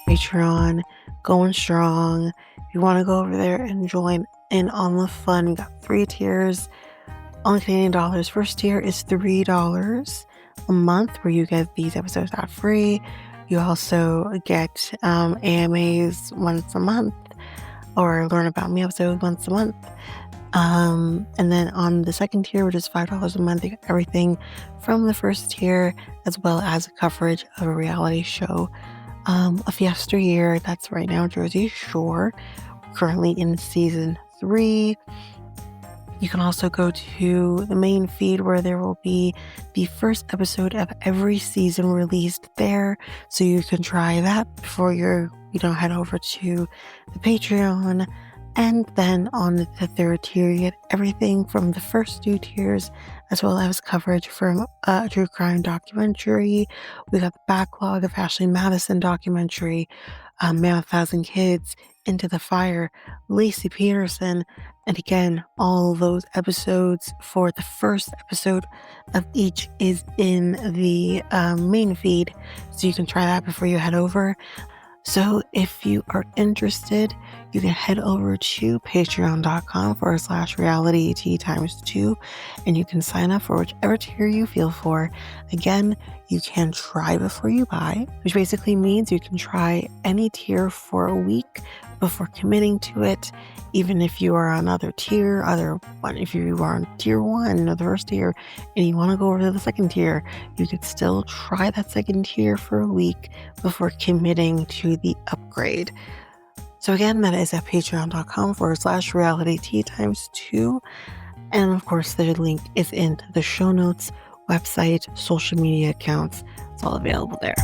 Patreon, going strong. If you want to go over there and join in on the fun, we got 3 tiers on Canadian dollars. First tier is $3 a month, where you get these episodes ad free. You also get AMAs once a month, or Learn About Me episodes once a month. And then on the second tier, which is $5 a month, you get everything from the first tier, as well as coverage of a reality show of yesteryear. That's right now Jersey Shore, currently in season 3. You can also go to the main feed, where there will be the first episode of every season released there, so you can try that before you head over to the Patreon. And then on the third tier, you get everything from the first 2 tiers, as well as coverage from a true crime documentary. We got the backlog of Ashley Madison documentary, Man with 1,000 Kids, Into the Fire, Lacey Peterson, and again, all those episodes for the first episode of each is in the main feed, so you can try that before you head over. So if you are interested, you can head over to patreon.com/realityt times 2, and you can sign up for whichever tier you feel for. Again, you can try before you buy, which basically means you can try any tier for a week before committing to it. Even if you are on if you are on tier 1 or the first tier and you want to go over to the second tier, you could still try that second tier for a week before committing to the upgrade. So again, that is at patreon.com/realityt times 2. And of course, the link is in the show notes, website, social media accounts. It's all available there.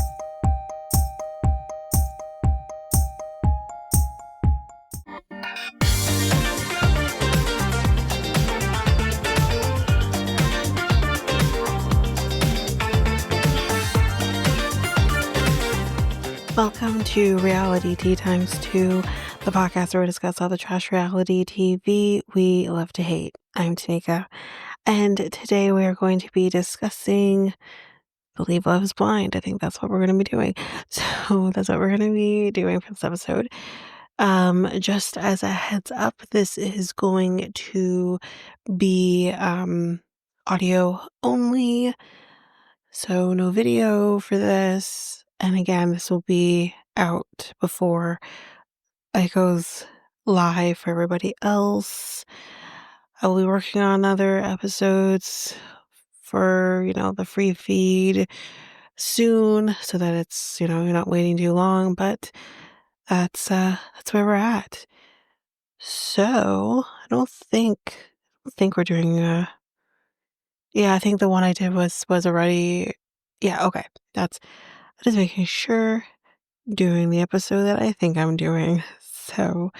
Welcome to Reality Tea Times 2, the podcast where we discuss all the trash reality TV we love to hate. I'm Tanika, and today we are going to be discussing Believe Love is Blind. I think that's what we're going to be doing. So that's what we're going to be doing for this episode. Just as a heads up, this is going to be audio only, so no video for this. And again, this will be out before it goes live for everybody else. I will be working on other episodes for, the free feed soon, so that it's, you're not waiting too long, but that's where we're at. So I don't think we're doing I think the one I did was already, okay. I'm just making sure, doing the episode that I think I'm doing. So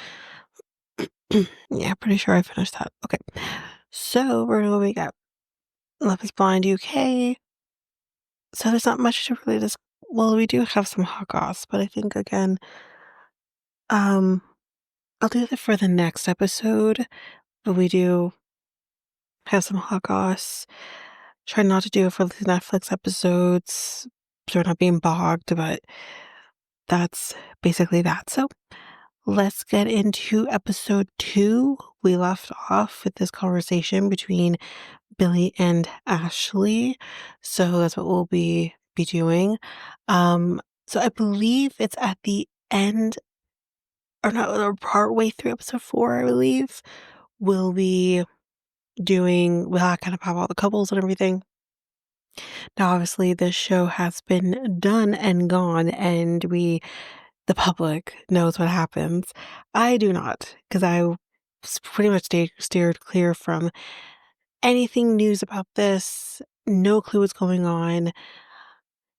yeah, pretty sure I finished that. Okay. So we got Love is Blind UK. So there's not much to really well, we do have some hot goss, but I think again, I'll do that for the next episode. But we do have some hot goss. Try not to do it for the Netflix episodes, so we're not being bogged, but that's basically that. So let's get into episode 2. We left off with this conversation between Billy and Ashley. So that's what we'll be doing. So I believe it's at the end, or not, or part way through episode 4, I believe. We'll kind of have all the couples and everything. Now, obviously, this show has been done and gone, and the public knows what happens. I do not, because I pretty much steered clear from anything news about this. No clue what's going on.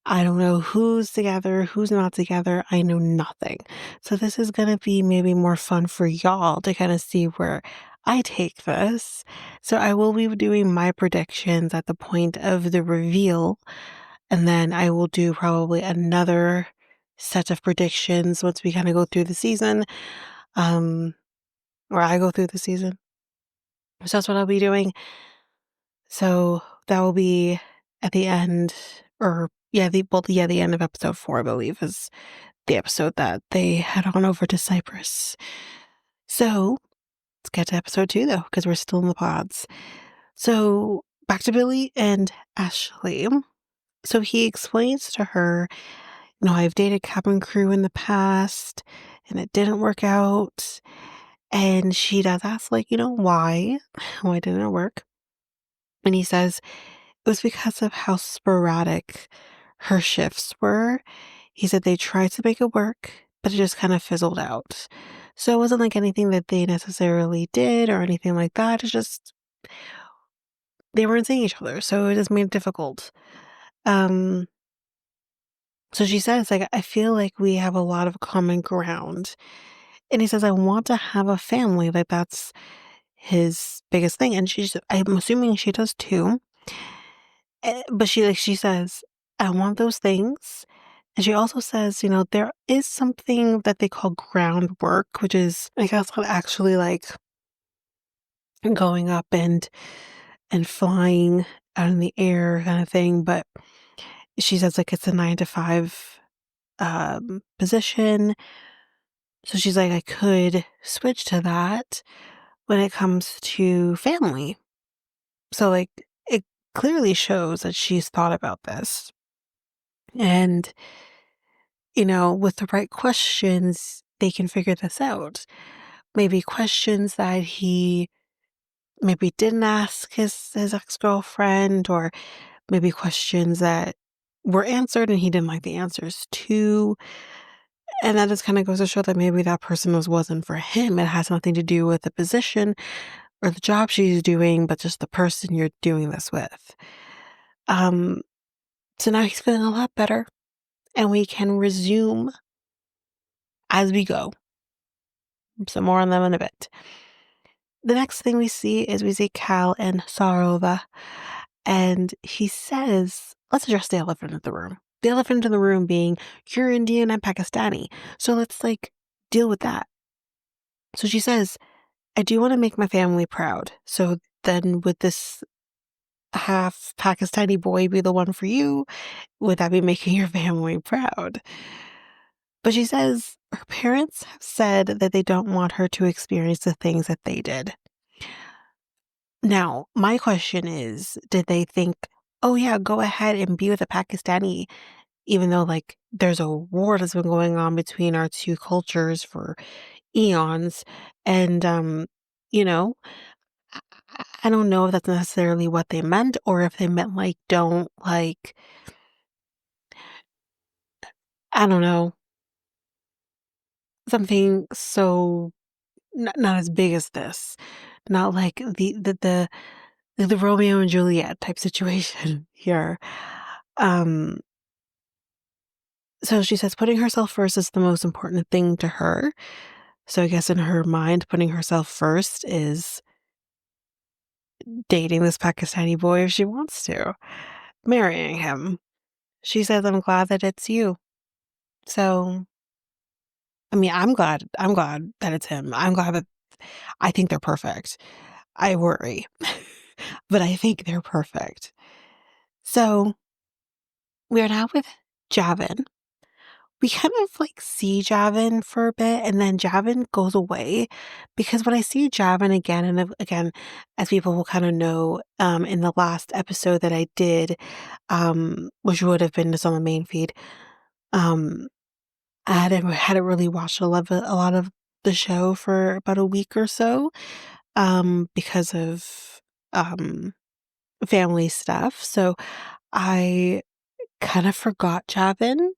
I don't know who's together, who's not together. I know nothing. So this is going to be maybe more fun for y'all to kind of see where I take this. So I will be doing my predictions at the point of the reveal, and then I will do probably another set of predictions once we kind of go through the season, or I go through the season. So that's what I'll be doing. So that will be at the end, or the end of episode 4, I believe, is the episode that they head on over to Cyprus. So let's get to episode 2 though, because we're still in the pods. So back to Billy and Ashley. So he explains to her, I've dated cabin crew in the past and it didn't work out. And she does ask, like, why? Why didn't it work? And he says it was because of how sporadic her shifts were. He said they tried to make it work, but it just kind of fizzled out. So it wasn't like anything that they necessarily did or anything like that. It's just they weren't seeing each other. So it just made it difficult. Um, so she says, like, I feel like we have a lot of common ground. And he says, I want to have a family. Like, that's his biggest thing. And I'm assuming she does too. But she says, I want those things. And she also says, there is something that they call groundwork, which is, I guess, not actually like going up and flying out in the air kind of thing. But she says, like, it's a 9 to 5 position. So she's like, I could switch to that when it comes to family. So, like, it clearly shows that she's thought about this. And, with the right questions, they can figure this out. Maybe questions that he maybe didn't ask his ex-girlfriend, or maybe questions that were answered and he didn't like the answers to. And that just kind of goes to show that maybe that person wasn't for him. It has nothing to do with the position or the job she's doing, but just the person you're doing this with. Um, so now he's feeling a lot better and we can resume as we go. So more on them in a bit. The next thing we see Cal and Sarova, and he says, let's address the elephant in the room. The elephant in the room being, you're Indian and Pakistani. So let's deal with that. So she says, I do want to make my family proud. So then would this half Pakistani boy be the one for you? Would that be making your family proud? But she says her parents have said that they don't want her to experience the things that they did. Now, my question is, did they think, oh yeah, go ahead and be with a Pakistani, even though there's a war that's been going on between our two cultures for eons? And, you know, I I don't know if that's necessarily what they meant, or if they meant don't I don't know, something so not as big as this, not like the Romeo and Juliet type situation here. Um, so she says putting herself first is the most important thing to her. So I guess in her mind, putting herself first is dating this Pakistani boy if she wants to, marrying him. She says, I'm glad that it's you. So, I mean, I'm glad that it's him. I'm glad that I think they're perfect. I worry, but I think they're perfect. So we are now with Javin. We kind of see Javin for a bit, and then Javin goes away, because when I see Javin again and again, as people will kind of know, in the last episode that I did, which would have been just on the main feed, um, I hadn't really watched a lot of the show for about a week or so, because of family stuff. So I kind of forgot Javin.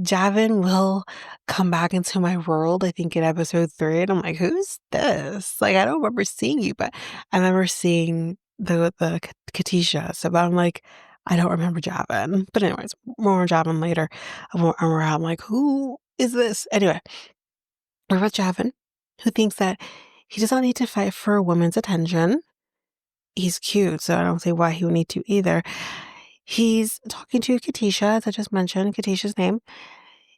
Javin will come back into my world, I think, in episode 3, and I'm like, "Who's this?" I don't remember seeing you, but I remember seeing the Katisha, so but I'm like, "I don't remember Javin." But anyways, more on Javin later. I'm like, "Who is this?" Anyway, we're with Javin, who thinks that he does not need to fight for a woman's attention. He's cute, so I don't see why he would need to either. He's talking to Katisha, as I just mentioned, Katisha's name.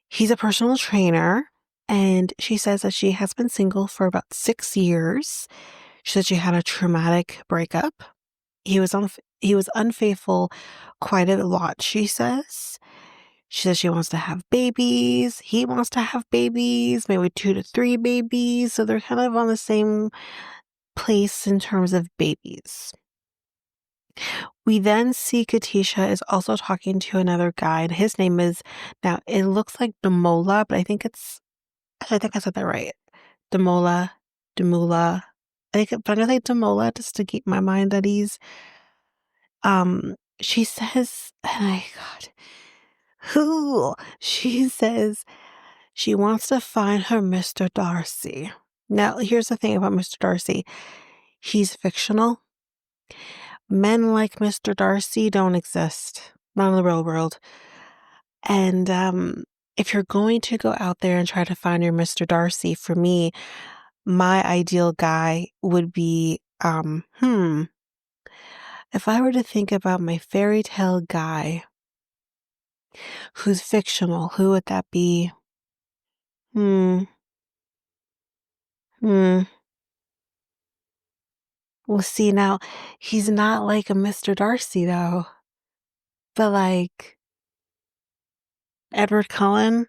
He's a personal trainer, and she says that she has been single for about 6 years. She said she had a traumatic breakup. He was unfaithful quite a lot, she says. She says she wants to have babies. He wants to have babies, maybe 2 to 3 babies. So they're kind of on the same place in terms of babies. We then see Katisha is also talking to another guy, and his name is now it looks like Demola, but I think I said that right. Demola, Demula. I think but I'm gonna say Demola just to keep my mind at ease. She says, and I God, who she says she wants to find her Mr. Darcy. Now, here's the thing about Mr. Darcy. He's fictional. Men like Mr. Darcy don't exist, not in the real world. And if you're going to go out there and try to find your Mr. Darcy, for me, my ideal guy would be, if I were to think about my fairy tale guy who's fictional, who would that be? Hmm, hmm. Well, see, now he's not like a Mr. Darcy, though, but like Edward Cullen,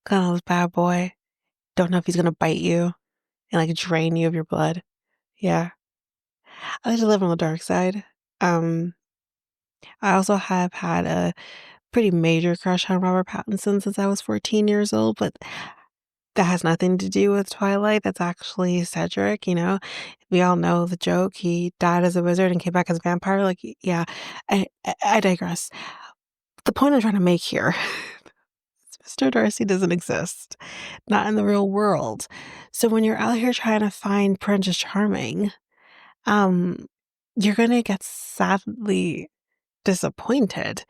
kind of this bad boy. Don't know if he's gonna bite you and like drain you of your blood. Yeah. I like to live on the dark side. Um, I also have had a pretty major crush on Robert Pattinson since I was 14 years old, but that has nothing to do with Twilight. That's actually Cedric, you know? We all know the joke. He died as a wizard and came back as a vampire. Like, yeah, I digress. The point I'm trying to make here is Mr. Darcy doesn't exist, not in the real world. So when you're out here trying to find Princess Charming, um, you're gonna get sadly disappointed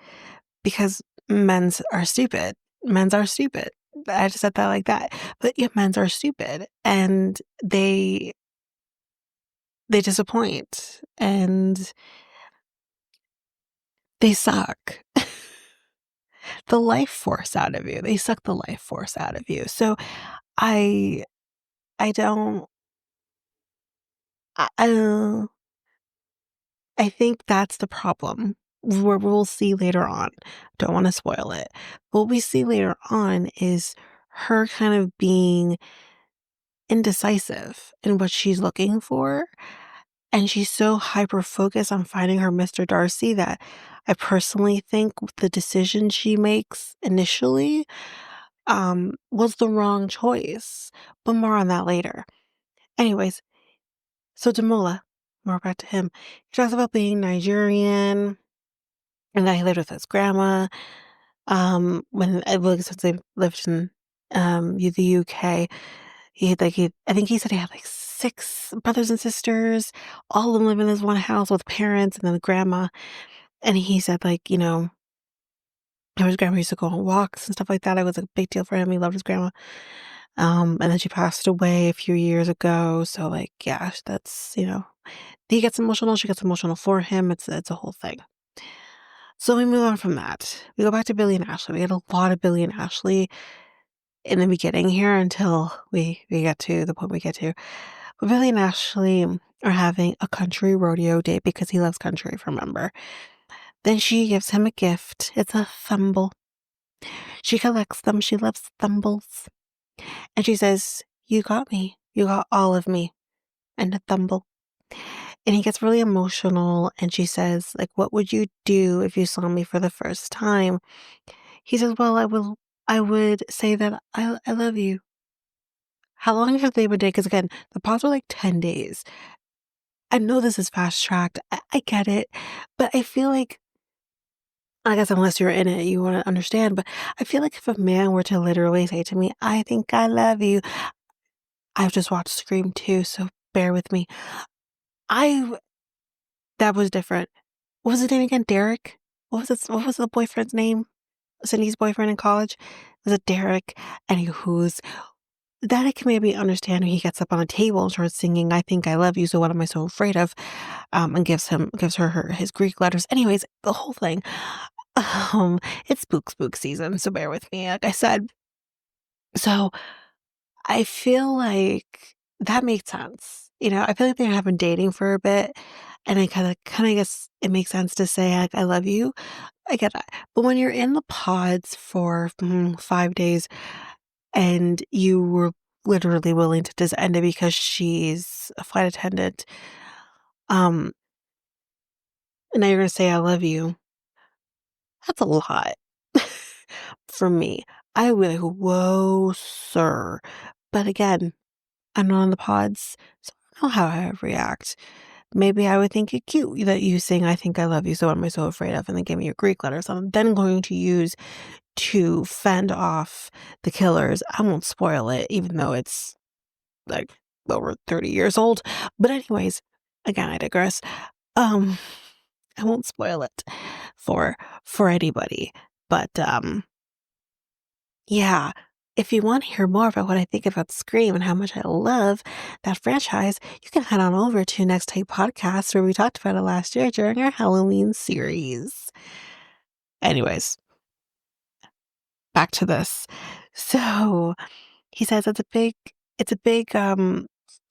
because men's are stupid. Men's are stupid. I just said that like that. But yeah, men's are stupid and they disappoint and they suck the life force out of you. They suck the life force out of you. So I I don't I I think that's the problem. Where we'll see later on. Don't want to spoil it. What we see later on is her kind of being indecisive in what she's looking for. And she's so hyper focused on finding her Mr. Darcy that I personally think the decision she makes initially was the wrong choice. But more on that later. Anyways, so Demola, more back to him. He talks about being Nigerian and that he lived with his grandma. When well, since they lived in the UK, I think he said he had like 6 brothers and sisters, all of them live in this one house with parents and then the grandma. And he said like, his grandma used to go on walks and stuff like that. It was a big deal for him. He loved his grandma. And then she passed away a few years ago. So like, yeah, that's, he gets emotional, she gets emotional for him. It's a whole thing. So we move on from that. We go back to Billy and Ashley. We get a lot of Billy and Ashley in the beginning here until we get to the point we get to. But Billy and Ashley are having a country rodeo date because he loves country, if you remember. Then she gives him a gift. It's a thimble. She collects them. She loves thimbles. And she says, "You got me. You got all of me." And a thimble. And he gets really emotional. And she says, like, "What would you do if you saw me for the first time?" He says, "Well, I would say that I love you." How long have they been dating? Because again, the pause were like 10 days. I know this is fast tracked. I get it. But I feel like, I guess unless you're in it, you want to understand. But I feel like if a man were to literally say to me, "I think I love you," I've just watched Scream 2, so bear with me. I, that was different. What was his name again? Derek? What was the boyfriend's name? Cindy's boyfriend in college? Was it Derek? And who's that I can maybe understand when he gets up on a table and starts singing "I think I love you, so what am I so afraid of?" And gives her his Greek letters. Anyways, the whole thing. It's spook season, so bear with me, like I said. So I feel like that makes sense. I feel like they have been dating for a bit, and I kinda guess it makes sense to say, like, "I love you." I get that. But when you're in the pods for 5 days and you were literally willing to just end it because she's a flight attendant, um, and now you're gonna say, "I love you," that's a lot for me. I would be like, "Whoa, sir." But again, I'm not on the pods, so I don't know how I would react. Maybe I would think it cute that you saying, "I think I love you, so what am I so afraid of?" And then give me your Greek letters. I'm then going to use to fend off the killers. I won't spoil it, even though it's like over 30 years old. But anyways, again, I digress. Um, I won't spoil it for for anybody. But yeah. If you want to hear more about what I think about Scream and how much I love that franchise, you can head on over to Next Tape Podcast where we talked about it last year during our Halloween series. Anyways, back to this. So he says it's a big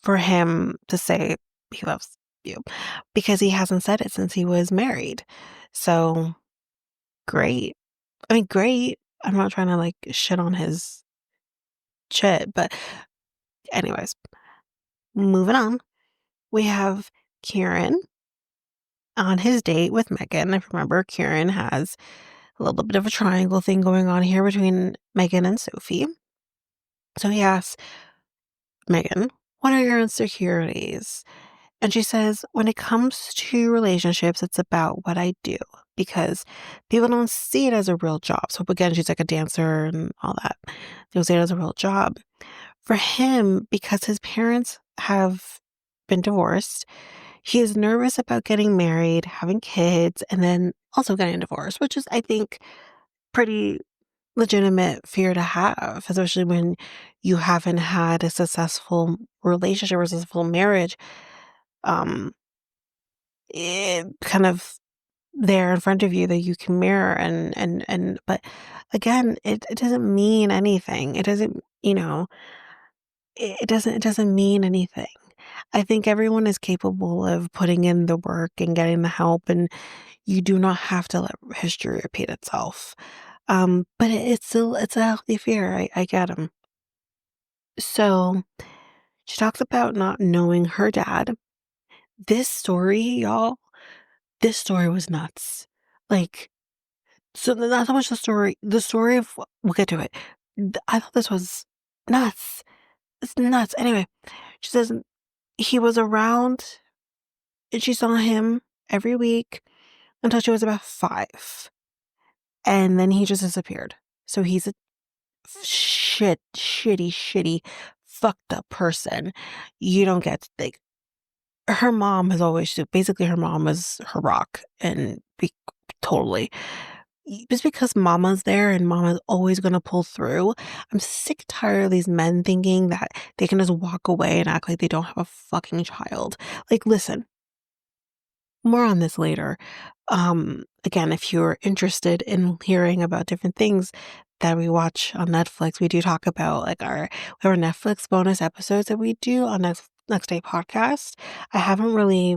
for him to say he loves you because he hasn't said it since he was married. So great. I mean, great. I'm not trying to like shit on his shit, but anyways, moving on. We have Kieran on his date with Megan. If you remember, Kieran has a little bit of a triangle thing going on here between Megan and Sophie. So he asks Megan, "What are your insecurities?" And she says, "When it comes to relationships, it's about what I do because people don't see it as a real job." So again, she's like a dancer and all that. They don't see it as a real job. For him, because his parents have been divorced, he is nervous about getting married, having kids, and then also getting divorced, which is, I think, pretty legitimate fear to have, especially when you haven't had a successful relationship or successful marriage. Um, kind of there in front of you that you can mirror and but again, it doesn't mean anything. It doesn't, it doesn't mean anything. I think everyone is capable of putting in the work and getting the help, and you do not have to let history repeat itself. But it's a healthy fear. I get him. So she talks about not knowing her dad. This story, y'all, this story was nuts. Like, so not so much the story of, we'll get to it. I thought this was nuts. It's nuts. Anyway, she says he was around and she saw him every week until she was about 5. And then he just disappeared. So he's a shitty, fucked up person. You don't get, like, her mom has always, basically her mom was her rock and totally. Just because mama's there and mama's always gonna pull through, I'm sick tired of these men thinking that they can just walk away and act like they don't have a fucking child. Like, listen, more on this later. Again, if you're interested in hearing about different things that we watch on Netflix, we do talk about like we have our Netflix bonus episodes that we do on Next Day podcast. I haven't really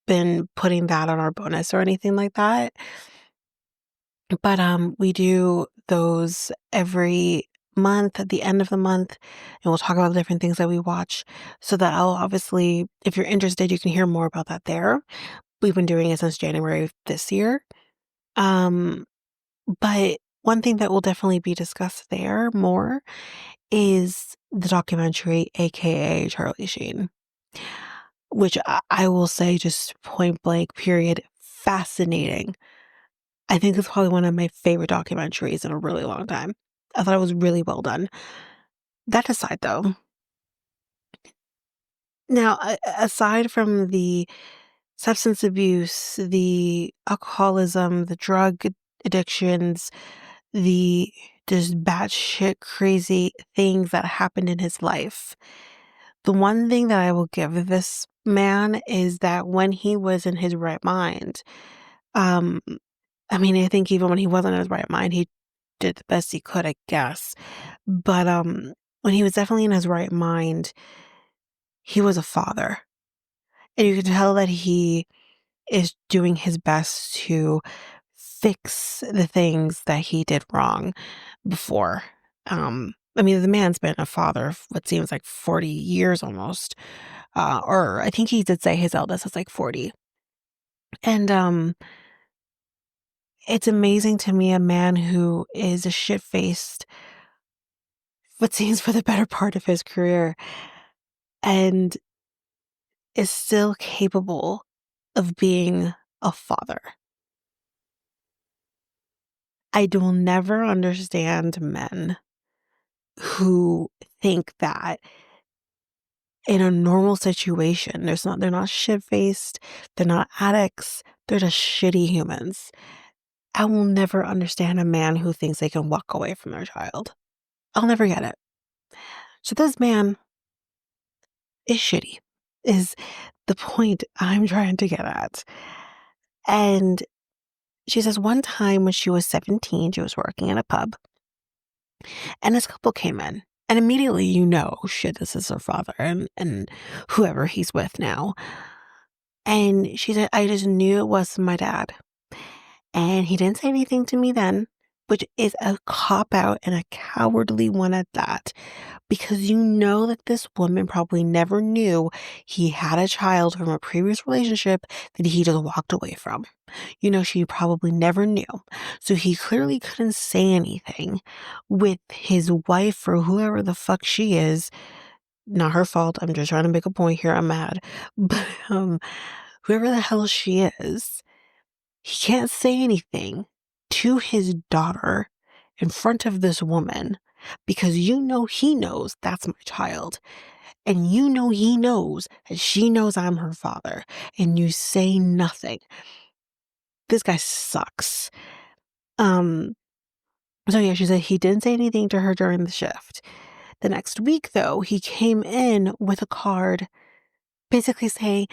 been putting that on our bonus or anything like that. But we do those every month at the end of the month, and we'll talk about the different things that we watch. So that I'll obviously, if you're interested, you can hear more about that there. We've been doing it since January of this year. Um, but one thing that will definitely be discussed there more is the documentary, aka Charlie Sheen, which I will say just point blank, period, fascinating. I think it's probably one of my favorite documentaries in a really long time. I thought it was really well done. That aside, though, now aside from the substance abuse, the alcoholism, the drug addictions, the just batshit crazy things that happened in his life, the one thing that I will give this man is that when he was in his right mind, um, I mean, I think even when he wasn't in his right mind, he did the best he could, I guess. But when he was definitely in his right mind, he was a father. And you can tell that he is doing his best to fix the things that he did wrong before. I mean, the man's been a father of what seems like 40 years almost. Or I think he did say his eldest is like 40. And it's amazing to me a man who is a shit-faced what seems for the better part of his career and is still capable of being a father. I will never understand men who think that in a normal situation, they're not shit-faced, they're not addicts, they're just shitty humans. I will never understand a man who thinks they can walk away from their child. I'll never get it. So this man is shitty, is the point I'm trying to get at. And she says one time when she was 17, she was working in a pub, and this couple came in. And immediately you know, oh shit, this is her father and whoever he's with now. And she said, I just knew it was my dad. And he didn't say anything to me then, which is a cop out and a cowardly one at that. Because you know that this woman probably never knew he had a child from a previous relationship that he just walked away from. You know, she probably never knew. So he clearly couldn't say anything with his wife or whoever the fuck she is. Not her fault. I'm just trying to make a point here. I'm mad. But whoever the hell she is, he can't say anything to his daughter in front of this woman because you know he knows that's my child. And you know he knows that she knows I'm her father. And you say nothing. This guy sucks. Um, so yeah, she said he didn't say anything to her during the shift. The next week, though, he came in with a card basically saying,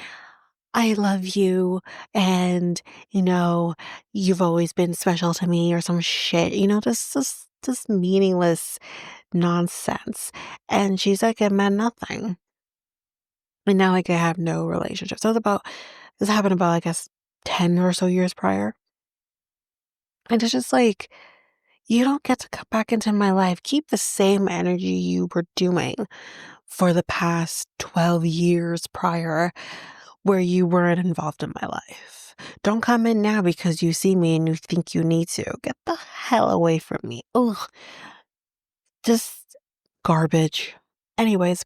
I love you, and, you know, you've always been special to me, or some shit, you know, just meaningless nonsense. And she's like, it meant nothing. And now, like, I have no relationship. So this happened about, I guess, 10 or so years prior. And it's just like, you don't get to come back into my life. Keep the same energy you were doing for the past 12 years prior where you weren't involved in my life. Don't come in now because you see me and you think you need to. Get the hell away from me. Ugh. Just garbage. Anyways,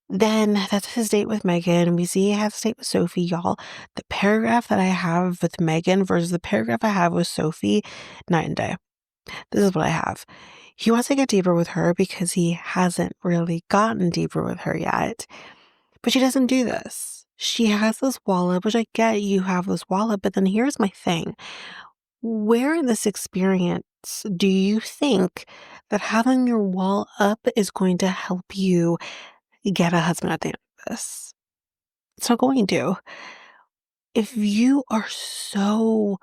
then that's his date with Megan. We see he has a date with Sophie, y'all. The paragraph that I have with Megan versus the paragraph I have with Sophie, night and day. This is what I have. He wants to get deeper with her because he hasn't really gotten deeper with her yet. But she doesn't do this. She has this wallet, which I get you have this wallet, but then here's my thing. Where in this experience do you think that having your wall up is going to help you get a husband at the end of this? It's not going to. If you are so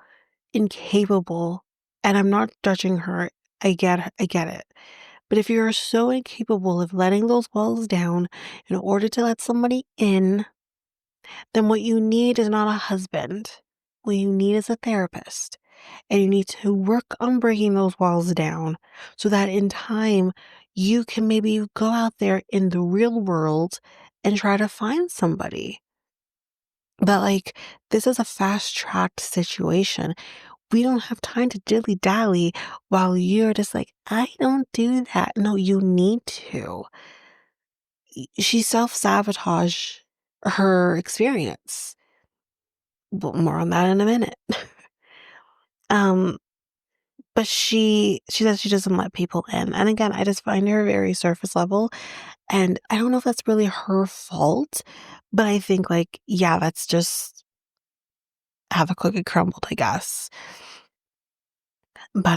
incapable, and I'm not judging her, I get it. But if you're so incapable of letting those walls down in order to let somebody in, then what you need is not a husband. What you need is a therapist. And you need to work on breaking those walls down so that in time you can maybe go out there in the real world and try to find somebody. But like, this is a fast tracked situation. We don't have time to dilly dally while you're just like, I don't do that. No, you need to. She self sabotage her experience. But more on that in a minute. um, but she says she doesn't let people in. And again, I just find her very surface level. And I don't know if that's really her fault, but I think like, yeah, that's just how the cookie crumbled, I guess. But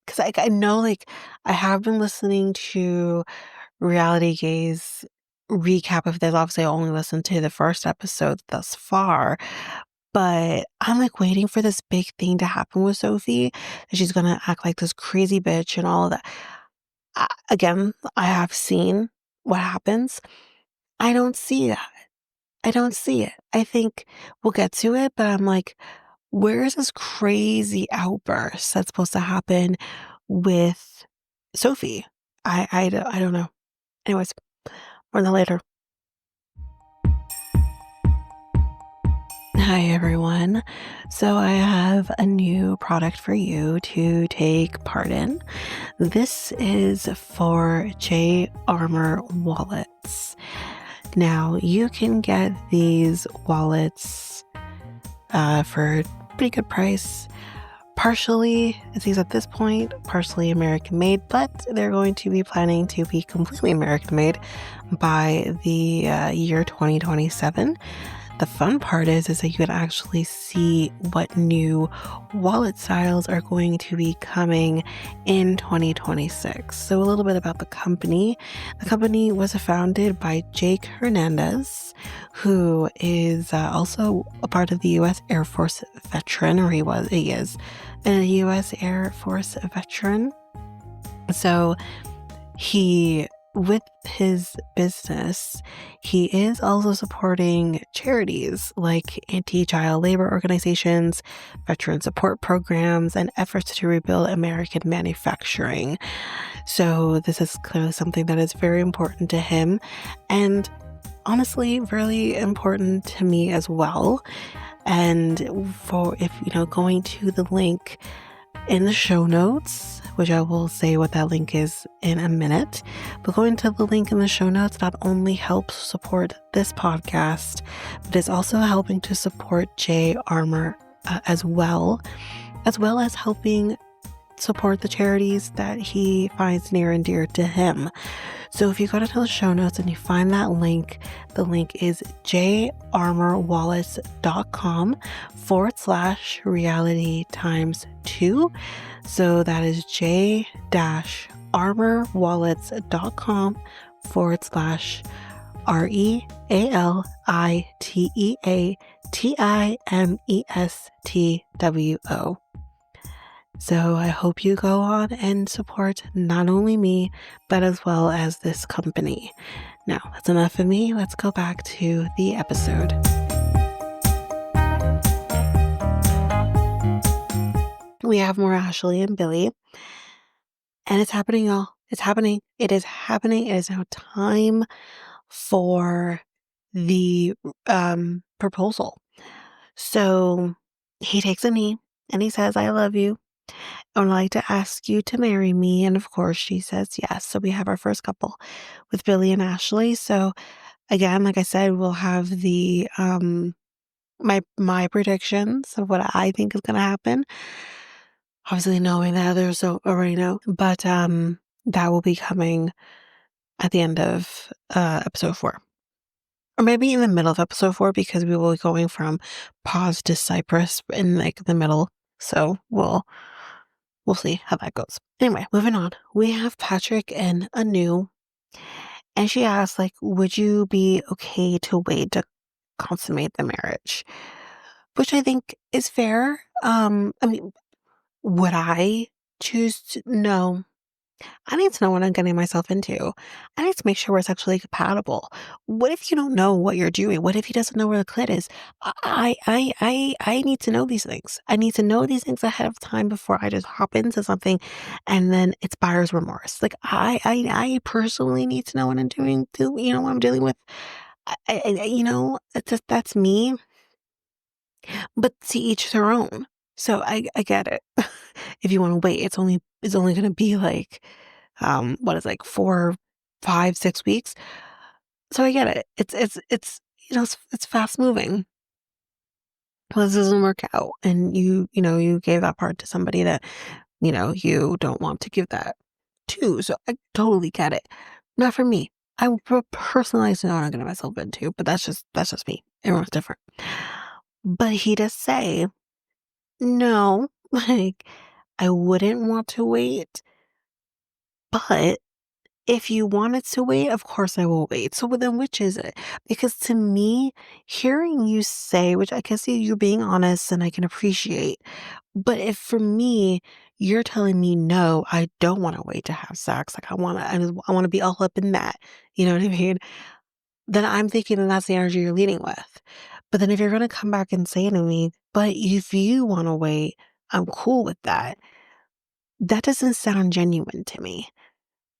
because I know like I have been listening to Reality Gaze recap of this. Obviously, I only listened to the first episode thus far. But I'm like waiting for this big thing to happen with Sophie. That she's gonna act like this crazy bitch and all of that. Again, I have seen what happens. I don't see that. I don't see it. I think we'll get to it, but I'm like, Where is this crazy outburst that's supposed to happen with Sophie? I don't know. Anyways, more on that later. Hi, everyone. So, I have a new product for you to take part in. This is for J Armor wallets. Now, you can get these wallets for a pretty good price. Partially, it seems at this point, partially American made, but they're going to be planning to be completely American made by the year 2027. The fun part is that you can actually see what new wallet styles are going to be coming in 2026. So a little bit about the company. The company was founded by Jake Hernandez, who is also a part of the U.S. Air Force veteran, or he is a U.S. Air Force veteran. So he, with his business, he is also supporting charities like anti-child labor organizations, veteran support programs, and efforts to rebuild American manufacturing. So this is clearly something that is very important to him, and honestly, really important to me as well. And for, if going to the link in the show notes, which I will say what that link is in a minute, but going to the link in the show notes not only helps support this podcast, but is also helping to support J Armor as well as helping support the charities that he finds near and dear to him. So if you go to the show notes and you find that link, the link is jarmorwallets.com/reality times 2. So that is j-armorwallets.com/reality So I hope you go on and support not only me, but as well as this company. Now, that's enough of me. Let's go back to the episode. We have more Ashley and Billy. And it's happening, y'all. It's happening. It is happening. It is now time for the proposal. So he takes a knee and he says, "I love you. I would like to ask you to marry me." And of course, she says yes. So we have our first couple with Billy and Ashley. So again, like I said, we'll have the my predictions of what I think is going to happen. Obviously, knowing that others already know, but that will be coming at the end of episode 4. Or maybe in the middle of episode 4, because we will be going from pause to Cyprus in like the middle. So we'll see how that goes. Anyway, moving on. We have Patrick and Anu, and she asks, like, would you be okay to wait to consummate the marriage? Which I think is fair. I mean, would I choose to? No. I need to know what I'm getting myself into. I need to make sure we're sexually compatible. What if you don't know what you're doing? What if he doesn't know where the clit is? I need to know these things. I need to know these things ahead of time before I just hop into something, and then it's buyer's remorse. Like I personally need to know what I'm doing. What I'm dealing with. That's me. But to each their own. So I get it. If you want to wait, it's only going to be like what is like 4, 5, 6 weeks. So I get it. It's fast moving. Well, this doesn't work out, and you gave that part to somebody that you don't want to give that to. So I totally get it. Not for me. I would personalize know what I'm getting myself into, but that's just me. Everyone's different. But he does say no. Like, I wouldn't want to wait, but if you wanted to wait, of course I will wait. So then which is it? Because to me, hearing you say, which I guess you're being honest and I can appreciate, but if for me, you're telling me no, I don't want to wait to have sex. Like I want to be all up in that. You know what I mean? Then I'm thinking that that's the energy you're leading with. But then if you're going to come back and say to me But if you wanna wait, I'm cool with that. That doesn't sound genuine to me.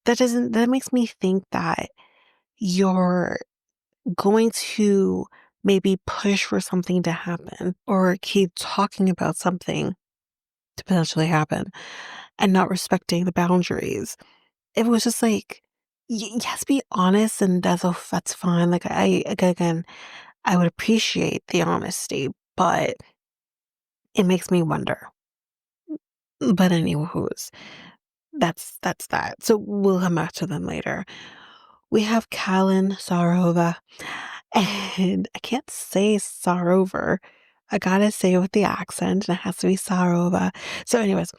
That makes me think that you're going to maybe push for something to happen or keep talking about something to potentially happen and not respecting the boundaries. It was just like, yes, be honest, and that's fine. Like again, I would appreciate the honesty, but it makes me wonder. But anywho's, that's that. So we'll come back to them later. We have Kalin Sarova, and I can't say Sarova. I gotta say it with the accent, and it has to be Sarova. So, anyways,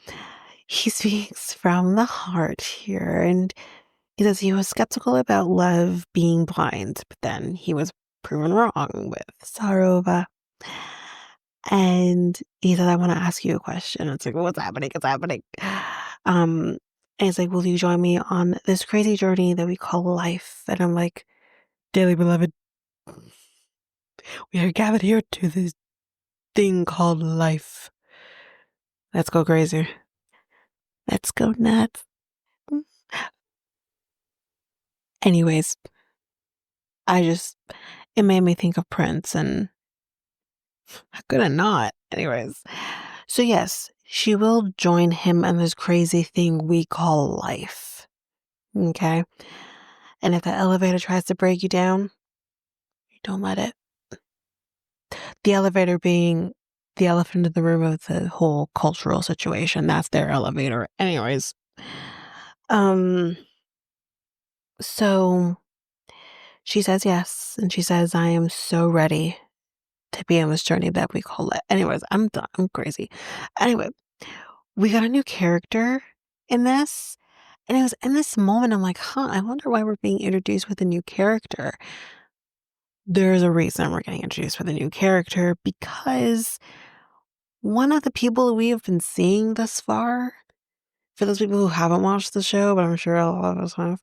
he speaks from the heart here, and he says he was skeptical about love being blind, but then he was proven wrong with Sarova. And he said, I want to ask you a question. It's like, what's happening? What's happening? Um, and he's like, will you join me on this crazy journey that we call life? And I'm like, dearly beloved, we are gathered here to this thing called life. Let's go crazy. Let's go nuts. Anyways, it made me think of Prince, and how could I not? Anyways, so yes, she will join him in this crazy thing we call life. Okay? And if the elevator tries to break you down, you don't let it. The elevator being the elephant in the room of the whole cultural situation. That's their elevator. Anyways. Um, so she says yes, and she says, I am so ready to be on this journey that we call it. Anyways, I'm done. I'm crazy. Anyway, we got a new character in this. And it was in this moment, I'm like, huh, I wonder why we're being introduced with a new character. There's a reason we're getting introduced with a new character because one of the people we have been seeing thus far, for those people who haven't watched the show, but I'm sure a lot of us have,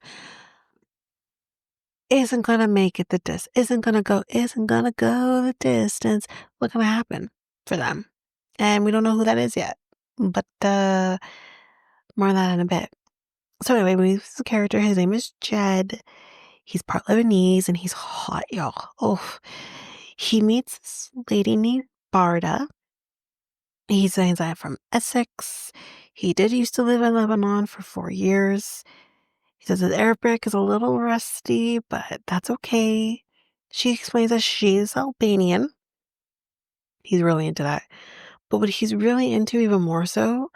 isn't gonna make it isn't gonna go the distance. What's gonna happen for them? And we don't know who that is yet. But more on that in a bit. So anyway, we meet the character. His name is Jed. He's part Lebanese and he's hot, y'all. Oh, he meets this lady named Barda. He's from Essex. He did used to live in Lebanon for 4 years. He says his Arabic is a little rusty, but that's okay. She explains that she's Albanian. He's really into that. But what he's really into even more so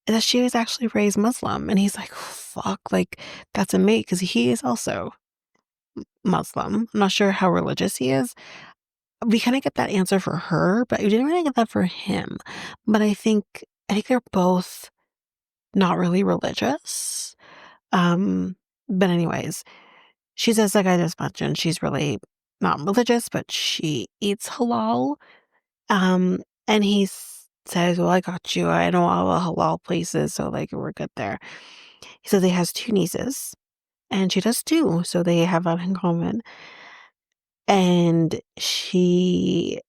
is that she was actually raised Muslim. And he's like, fuck, like, that's a mate because he is also Muslim. I'm not sure how religious he is. We kind of get that answer for her, but we didn't really get that for him. But I think they're both not really religious. But anyways, she says, like I just mentioned, she's really not religious, but she eats halal. And says, well, I got you. I know all the halal places, so like we're good there. He says he has two nieces, and she does too, so they have that in common. And she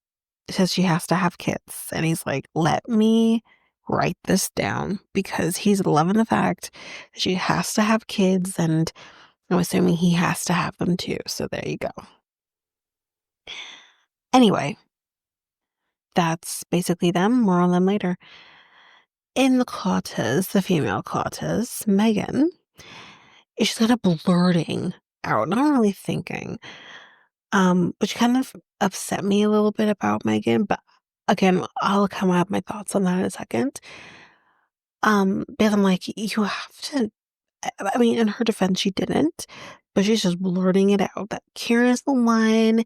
says she has to have kids. And he's like, let me write this down because he's loving the fact that she has to have kids. And I'm assuming he has to have them too. So there you go. Anyway, that's basically them. More on them later. In the Clautas, the female Clautas, Megan, is kind of blurting out, not really thinking, which kind of upset me a little bit about Megan, but again, I'll come up my thoughts on that in a second. Because I'm like, you have to. I mean, in her defense, she didn't, but she's just blurting it out that Kieran's the one,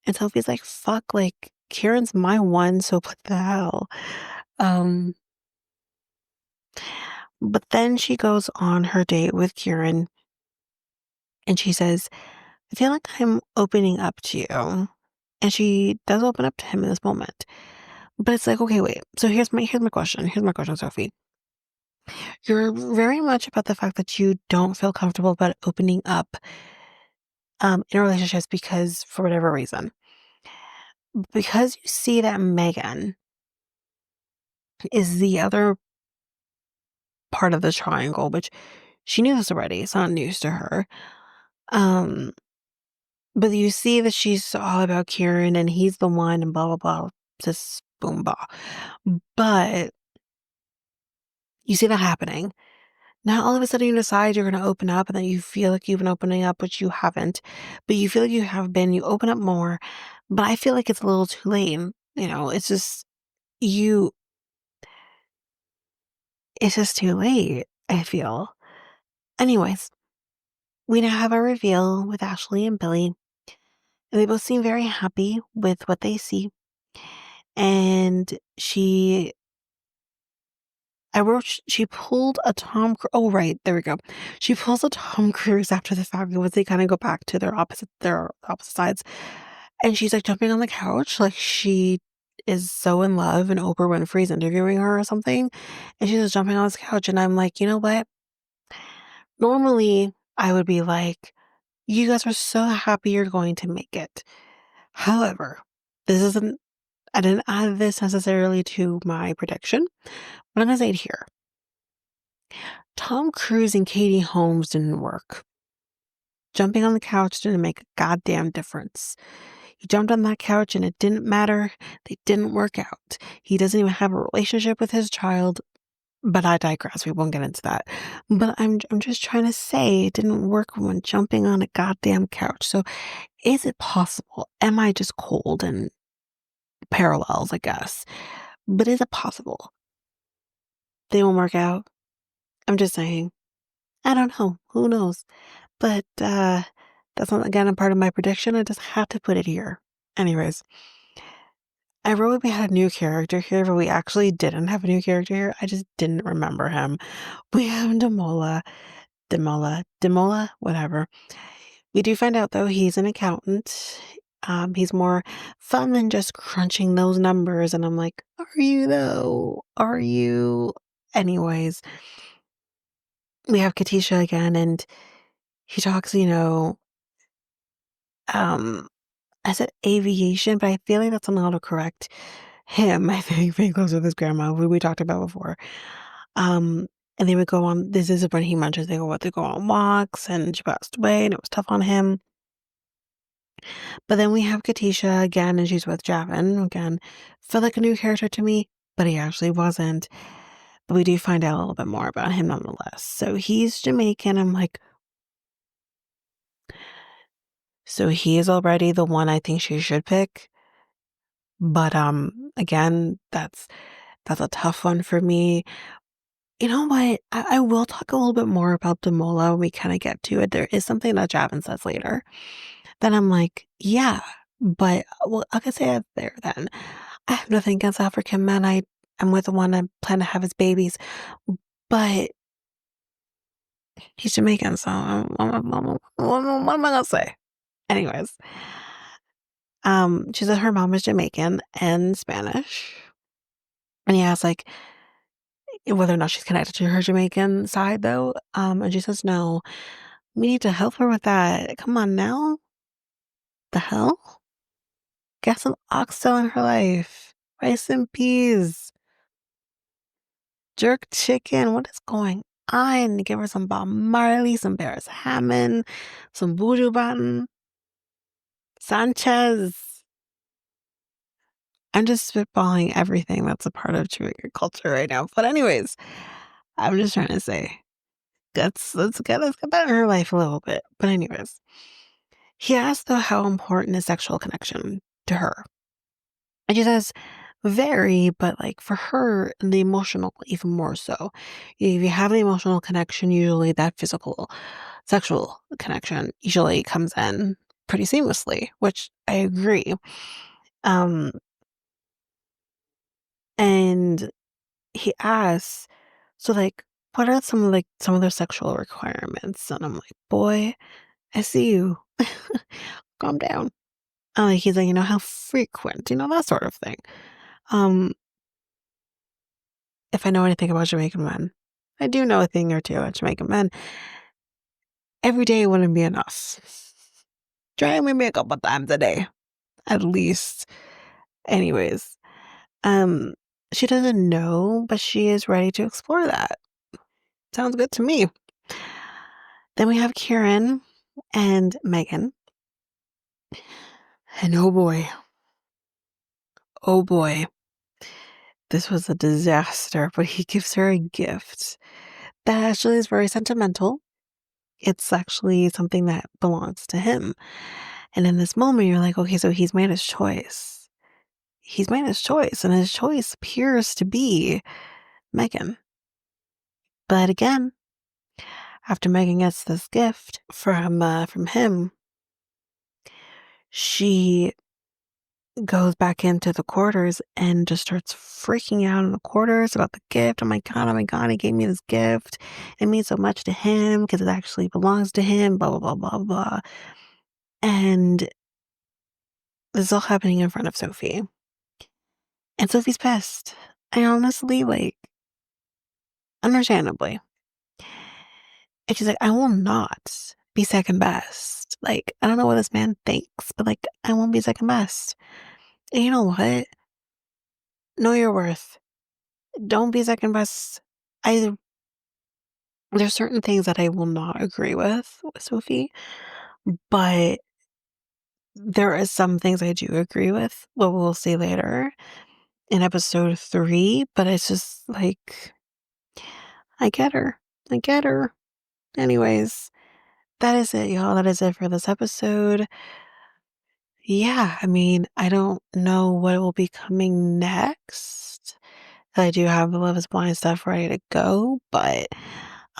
and Sophie's like, "Fuck, like Kieran's my one, so what the hell?" Um, but then she goes on her date with Kieran, and she says, "I feel like I'm opening up to you," and she does open up to him in this moment. But it's like, okay, wait. So here's my question. Here's my question, Sophie. You're very much about the fact that you don't feel comfortable about opening up in relationships because for whatever reason. Because you see that Megan is the other part of the triangle, which she knew this already. It's not news to her. Um, but you see that she's all about Kieran and he's the one and blah blah blah. Just boom blah. But you see that happening. Now all of a sudden you decide you're gonna open up and then you feel like you've been opening up, which you haven't, but you feel like you have been, you open up more, but I feel like it's a little too late. It's just you it's just too late, I feel. Anyways, we now have a reveal with Ashley and Billy, and they both seem very happy with what they see. And I wrote, she pulled a oh, right, there we go. She pulls a Tom Cruise after the fact once they kind of go back to their opposite sides. And she's like jumping on the couch, like she is so in love, and Oprah Winfrey's interviewing her or something. And she's just jumping on this couch. And I'm like, you know what? Normally, I would be like, you guys are so happy you're going to make it. However, this isn't, I didn't add this necessarily to my prediction, but I'm going to say it here. Tom Cruise and Katie Holmes didn't work. Jumping on the couch didn't make a goddamn difference. He jumped on that couch and it didn't matter. They didn't work out. He doesn't even have a relationship with his child. But I digress. We won't get into that. But I'm just trying to say it didn't work when jumping on a goddamn couch. So is it possible? Am I just cold and parallels, I guess? But is it possible they won't work out? I'm just saying. I don't know. Who knows? But that's not again a part of my prediction. I just had to put it here. Anyways, I wrote we had a new character here, but we actually didn't have a new character here. I just didn't remember him. We have Demola, whatever. We do find out though he's an accountant. He's more fun than just crunching those numbers. And I'm like, are you though? Are you? Anyways, we have Katisha again, and he talks, um, I said aviation, but I feel like that's not to correct him. I think very close with his grandma, who we talked about before. Um, and they would go on. This is when he mentions they go on walks, and she passed away, and it was tough on him. But then we have Katisha again, and she's with Javin again. Felt like a new character to me, but he actually wasn't. But we do find out a little bit more about him nonetheless. So he's Jamaican. I'm like, so he is already the one I think she should pick. But again, that's a tough one for me. You know what? I will talk a little bit more about Demola when we kind of get to it. There is something that Javin says later. Then I'm like, yeah, but well, I can say that there then. I have nothing against African men. I'm with the one I plan to have his babies, but he's Jamaican, so what am I gonna say? Anyways, she said her mom is Jamaican and Spanish, and he asks like whether or not she's connected to her Jamaican side though. And she says no. We need to help her with that. Come on now, the hell? Get some oxtail in her life, rice and peas. Jerk chicken. What is going on? Give her some Bob Marley, some Paris Hammond, some Buju Banton, Sanchez. I'm just spitballing everything that's a part of Jamaican culture right now. But anyways, I'm just trying to say, let's get that in her life a little bit. But anyways, he asked though how important is sexual connection to her. And she says very, but like for her, the emotional even more so. If you have the emotional connection, usually that physical, sexual connection usually comes in pretty seamlessly, which I agree. Um, and he asks, so like, what are some of their sexual requirements? And I'm like, boy, I see you. Calm down. He's like, how frequent, that sort of thing. Um, if I know anything about Jamaican men, I do know a thing or two about Jamaican men. Every day wouldn't be enough. Try maybe a couple times a day, at least. Anyways, um, She doesn't know, but she is ready to explore that. Sounds good to me. Then we have Kieran and Megan. And oh boy, this was a disaster, but he gives her a gift that actually is very sentimental. It's actually something that belongs to him. And in this moment, you're like, okay, so he's made his choice. He's made his choice, and his choice appears to be Megan. But again, after Megan gets this gift from him, she goes back into the quarters and just starts freaking out in the quarters about the gift. Oh my God, he gave me this gift. It means so much to him because it actually belongs to him, blah, blah, blah, blah, blah. And this is all happening in front of Sophie. And Sophie's pissed. I honestly, like, understandably. And she's like, I will not be second best. Like, I don't know what this man thinks, but like, I won't be second best. And you know what? Know your worth. Don't be second best. I There's certain things that I will not agree with Sophie, but there is some things I do agree with, what we'll see later in episode 3, but it's just like, I get her. I get her. Anyways, that is it, y'all. That is it for this episode. Yeah, I mean, I don't know what will be coming next. I do have the Love is Blind stuff ready to go, but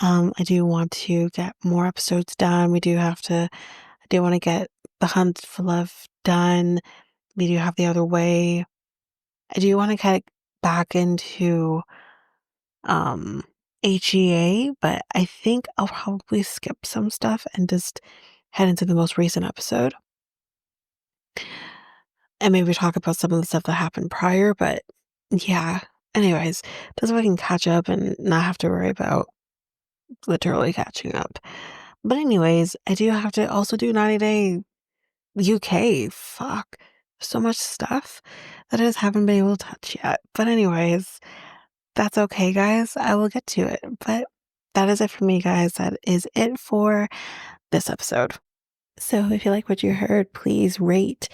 I do want to get more episodes done. I do want to get The Hunt for Love done. We do have The Other Way. I do want to get back into HEA, but I think I'll probably skip some stuff and just head into the most recent episode and maybe talk about some of the stuff that happened prior. But yeah, anyways, just so I can catch up and not have to worry about literally catching up. But anyways, I do have to also do 90 Day UK. Fuck. So much stuff that I just haven't been able to touch yet. But anyways, that's okay, guys. I will get to it. But that is it for me, guys. That is it for this episode. So if you like what you heard, please rate,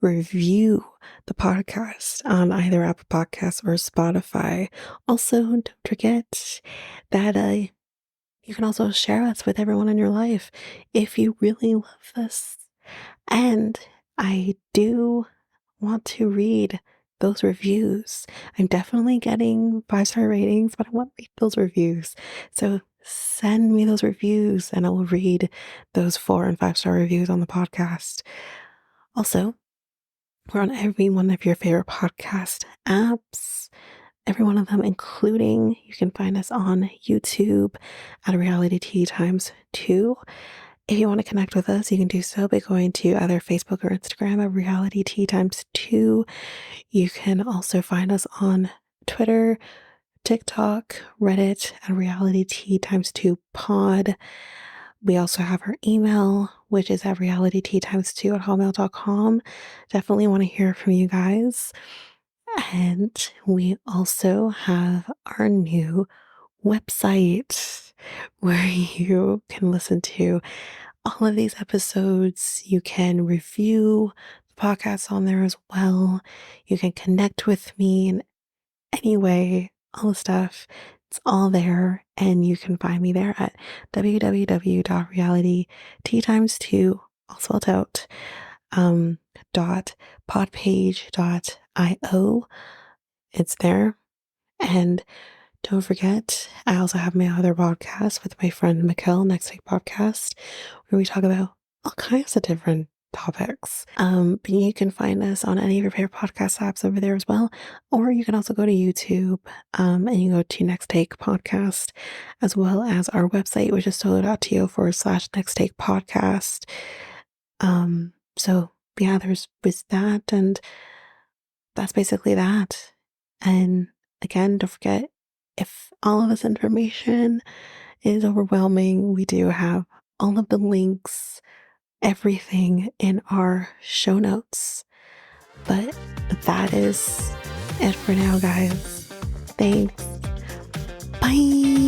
review the podcast on either Apple Podcasts or Spotify. Also, don't forget that you can also share us with everyone in your life if you really love this. And I do want to read those reviews. I'm definitely getting 5-star ratings, but I want to read those reviews. So send me those reviews and I will read those 4 and 5-star reviews on the podcast. Also, we're on every one of your favorite podcast apps. Every one of them, including you can find us on YouTube at Reality Tea Times 2. If you want to connect with us, you can do so by going to either Facebook or Instagram at Reality Tea Times 2. You can also find us on Twitter, TikTok, Reddit at Reality Tea Times 2 Pod. We also have our email, which is at realityteatimes2 at hotmail.com. Definitely want to hear from you guys. And we also have our new website where you can listen to all of these episodes. You can review the podcast on there as well. You can connect with me in any way, all the stuff. It's all there, and you can find me there at www.realityteatimes2, all spelled out, .podpage.io. It's there. And don't forget, I also have my other podcast with my friend Mikkel, Next Take Podcast, where we talk about all kinds of different topics. But you can find us on any of your favorite podcast apps over there as well. Or you can also go to YouTube and you go to Next Take Podcast, as well as our website, which is solo.to/Next Take Podcast. So yeah, there's that, and that's basically that. And again, don't forget, if all of this information is overwhelming, we do have all of the links, everything in our show notes. But that is it for now, guys. Thanks. Bye.